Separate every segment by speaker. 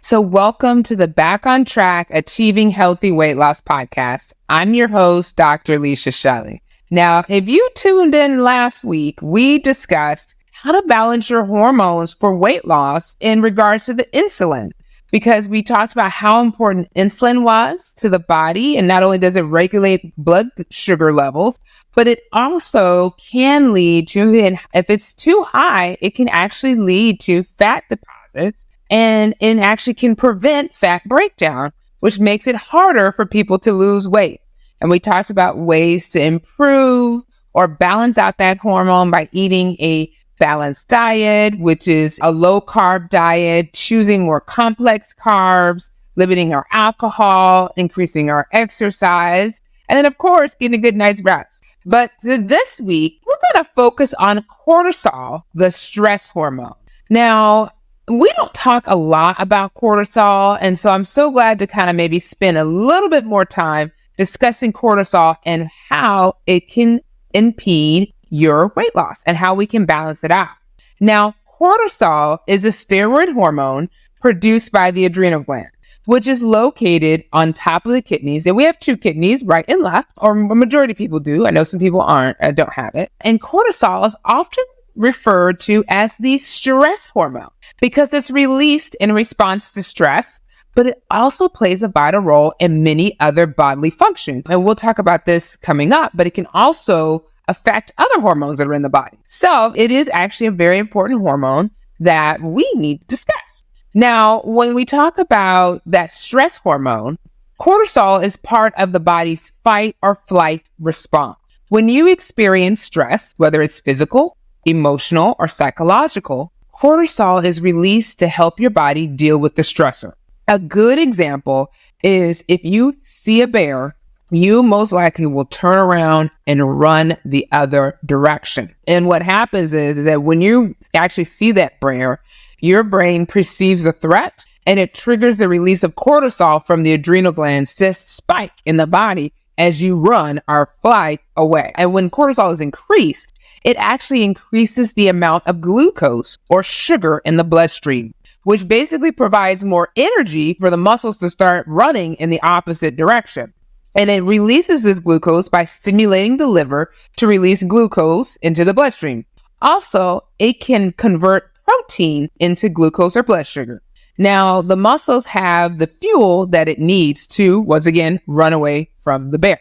Speaker 1: So welcome to the Back on Track Achieving Healthy Weight Loss podcast. I'm your host, Dr. Alicia Shelly. Now, if you tuned in last week, we discussed how to balance your hormones for weight loss in regards to the insulin, because we talked about how important insulin was to the body. And not only does it regulate blood sugar levels, but it also can lead to, if it's too high, it can actually lead to fat deposits. And it actually can prevent fat breakdown, which makes it harder for people to lose weight. And we talked about ways to improve or balance out that hormone by eating a balanced diet, which is a low carb diet, choosing more complex carbs, limiting our alcohol, increasing our exercise, and then of course, getting a good night's rest. But this week, we're going to focus on cortisol, the stress hormone. Now, we don't talk a lot about cortisol, and so I'm so glad to kind of maybe spend a little bit more time discussing cortisol and how it can impede your weight loss and how we can balance it out. Now, cortisol is a steroid hormone produced by the adrenal gland, which is located on top of the kidneys. And we have two kidneys, right and left, or a majority of people do. I know some people don't have it. And cortisol is often referred to as the stress hormone because it's released in response to stress, but it also plays a vital role in many other bodily functions. And we'll talk about this coming up, but it can also affect other hormones that are in the body. So it is actually a very important hormone that we need to discuss. Now, when we talk about that stress hormone, cortisol is part of the body's fight or flight response. When you experience stress, whether it's physical, emotional, or psychological, cortisol is released to help your body deal with the stressor. A good example is if you see a bear, you most likely will turn around and run the other direction. And what happens is that when you actually see that bear, your brain perceives a threat and it triggers the release of cortisol from the adrenal glands to spike in the body as you run or fly away. And when cortisol is increased, it actually increases the amount of glucose or sugar in the bloodstream, which basically provides more energy for the muscles to start running in the opposite direction. And it releases this glucose by stimulating the liver to release glucose into the bloodstream. Also, it can convert protein into glucose or blood sugar. Now, the muscles have the fuel that it needs to, once again, run away from the bear.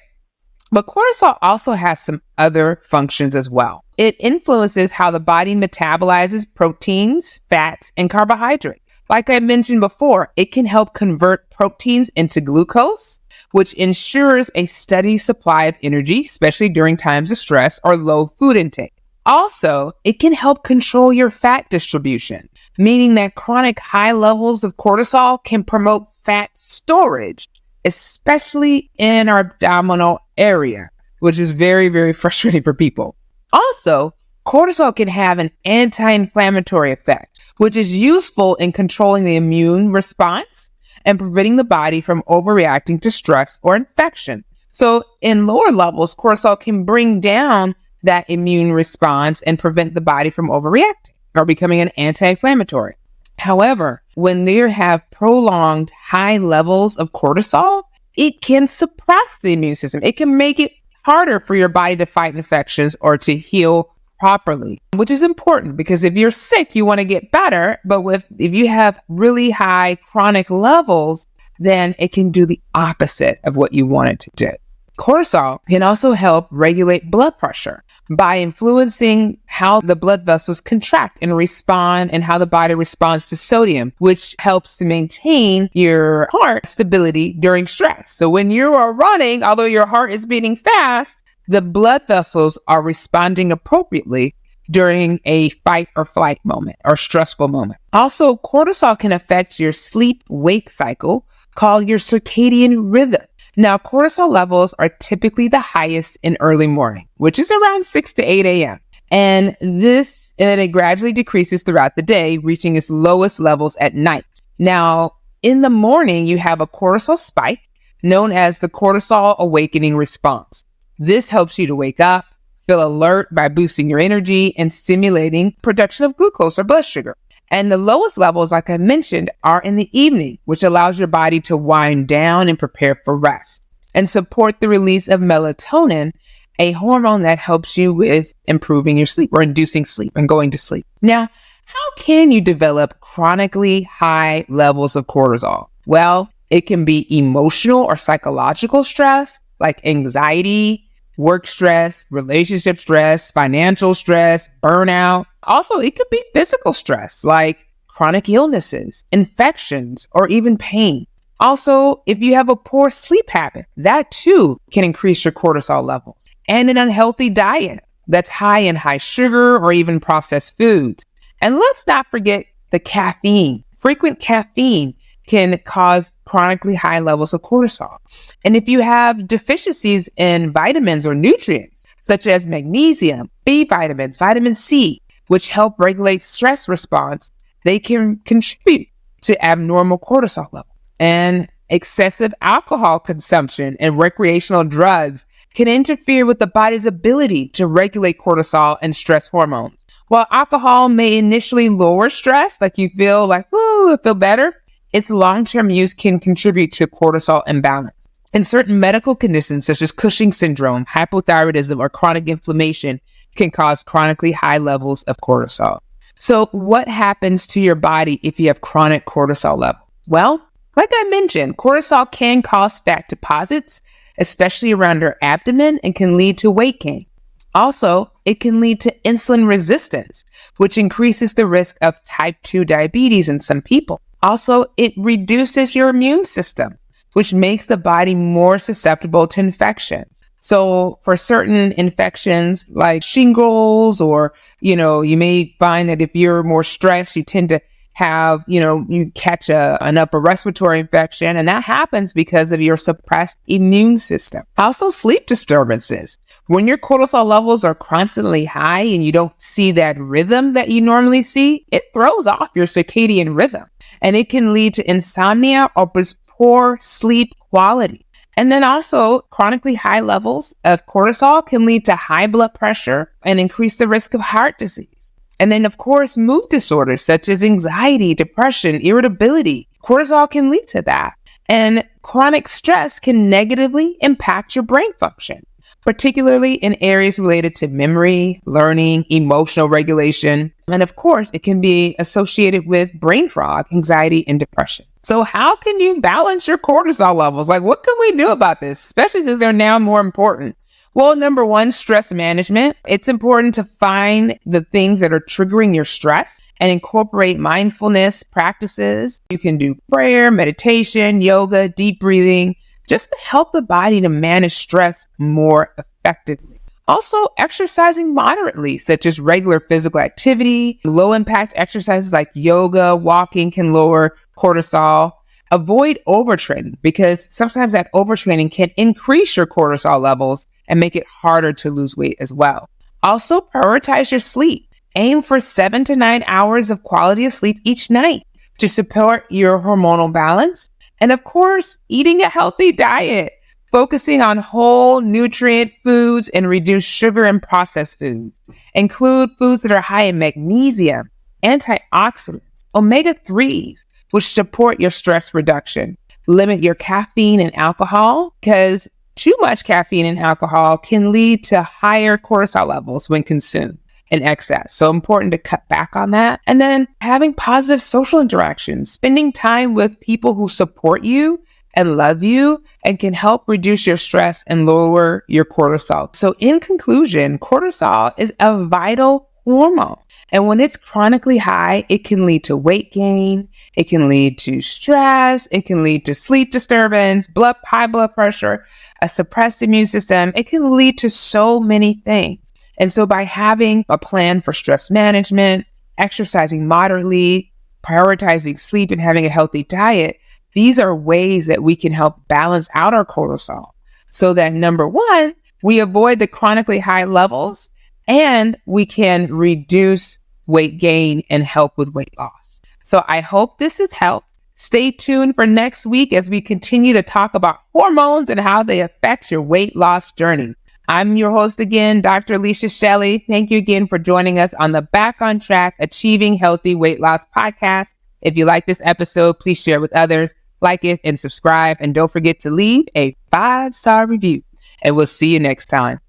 Speaker 1: But cortisol also has some other functions as well. It influences how the body metabolizes proteins, fats, and carbohydrates. Like I mentioned before, it can help convert proteins into glucose, which ensures a steady supply of energy, especially during times of stress or low food intake. Also, it can help control your fat distribution, meaning that chronic high levels of cortisol can promote fat storage, especially in our abdominal area, which is very, very frustrating for people. Also, cortisol can have an anti-inflammatory effect, which is useful in controlling the immune response and preventing the body from overreacting to stress or infection. So in lower levels, cortisol can bring down that immune response and prevent the body from overreacting or becoming an anti-inflammatory. However, when they have prolonged high levels of cortisol, it can suppress the immune system. It can make it harder for your body to fight infections or to heal properly, which is important because if you're sick, you want to get better. But if you have really high chronic levels, then it can do the opposite of what you want it to do. Cortisol can also help regulate blood pressure by influencing how the blood vessels contract and respond and how the body responds to sodium, which helps to maintain your heart stability during stress. So when you are running, although your heart is beating fast, the blood vessels are responding appropriately during a fight or flight moment or stressful moment. Also, cortisol can affect your sleep-wake cycle called your circadian rhythm. Now, cortisol levels are typically the highest in early morning, which is around 6 to 8 a.m. And it gradually decreases throughout the day, reaching its lowest levels at night. Now, in the morning, you have a cortisol spike known as the cortisol awakening response. This helps you to wake up, feel alert by boosting your energy and stimulating production of glucose or blood sugar. And the lowest levels, like I mentioned, are in the evening, which allows your body to wind down and prepare for rest and support the release of melatonin, a hormone that helps you with improving your sleep or inducing sleep and going to sleep. Now, how can you develop chronically high levels of cortisol? Well, it can be emotional or psychological stress like anxiety, work stress, relationship stress, financial stress, burnout. Also, it could be physical stress like chronic illnesses, infections, or even pain. Also, if you have a poor sleep habit, that too can increase your cortisol levels. And an unhealthy diet that's high in high sugar or even processed foods. And let's not forget the caffeine. Frequent caffeine can cause chronically high levels of cortisol. And if you have deficiencies in vitamins or nutrients, such as magnesium, B vitamins, vitamin C, which help regulate stress response, they can contribute to abnormal cortisol levels. And excessive alcohol consumption and recreational drugs can interfere with the body's ability to regulate cortisol and stress hormones. While alcohol may initially lower stress, like you feel like, ooh, I feel better, its long-term use can contribute to cortisol imbalance. And certain medical conditions such as Cushing's syndrome, hypothyroidism, or chronic inflammation can cause chronically high levels of cortisol. So what happens to your body if you have chronic cortisol level? Well, like I mentioned, cortisol can cause fat deposits, especially around your abdomen, and can lead to weight gain. Also, it can lead to insulin resistance, which increases the risk of type 2 diabetes in some people. Also, it reduces your immune system, which makes the body more susceptible to infections. So for certain infections like shingles, or, you may find that if you're more stressed, you tend to have, you catch an upper respiratory infection, and that happens because of your suppressed immune system. Also, sleep disturbances. When your cortisol levels are constantly high and you don't see that rhythm that you normally see, it throws off your circadian rhythm, and it can lead to insomnia or poor sleep quality. And then also, chronically high levels of cortisol can lead to high blood pressure and increase the risk of heart disease. And then, of course, mood disorders such as anxiety, depression, irritability. Cortisol can lead to that. And chronic stress can negatively impact your brain function, particularly in areas related to memory, learning, emotional regulation. And of course, it can be associated with brain fog, anxiety, and depression. So how can you balance your cortisol levels? Like, what can we do about this, especially since they're now more important? Well, number one, stress management. It's important to find the things that are triggering your stress and incorporate mindfulness practices. You can do prayer, meditation, yoga, deep breathing, just to help the body to manage stress more effectively. Also, exercising moderately, such as regular physical activity. Low impact exercises like yoga, walking can lower cortisol. Avoid overtraining, because sometimes that overtraining can increase your cortisol levels and make it harder to lose weight as well. Also, prioritize your sleep. Aim for 7 to 9 hours of quality of sleep each night to support your hormonal balance. And of course, eating a healthy diet, focusing on whole nutrient foods and reduce sugar and processed foods. Include foods that are high in magnesium, antioxidants, omega-3s, which support your stress reduction. Limit your caffeine and alcohol, because too much caffeine and alcohol can lead to higher cortisol levels when consumed in excess. So important to cut back on that. And then having positive social interactions, spending time with people who support you and love you and can help reduce your stress and lower your cortisol. So in conclusion, cortisol is a vital hormone. And when it's chronically high, it can lead to weight gain, it can lead to stress, it can lead to sleep disturbance, high blood pressure, a suppressed immune system. It can lead to so many things. And so by having a plan for stress management, exercising moderately, prioritizing sleep, and having a healthy diet, these are ways that we can help balance out our cortisol so that, number one, we avoid the chronically high levels, and we can reduce weight gain and help with weight loss. So I hope this has helped. Stay tuned for next week as we continue to talk about hormones and how they affect your weight loss journey. I'm your host again, Dr. Alicia Shelly. Thank you again for joining us on the Back on Track Achieving Healthy Weight Loss podcast. If you like this episode, please share it with others, like it, and subscribe. And don't forget to leave a 5-star review. And we'll see you next time.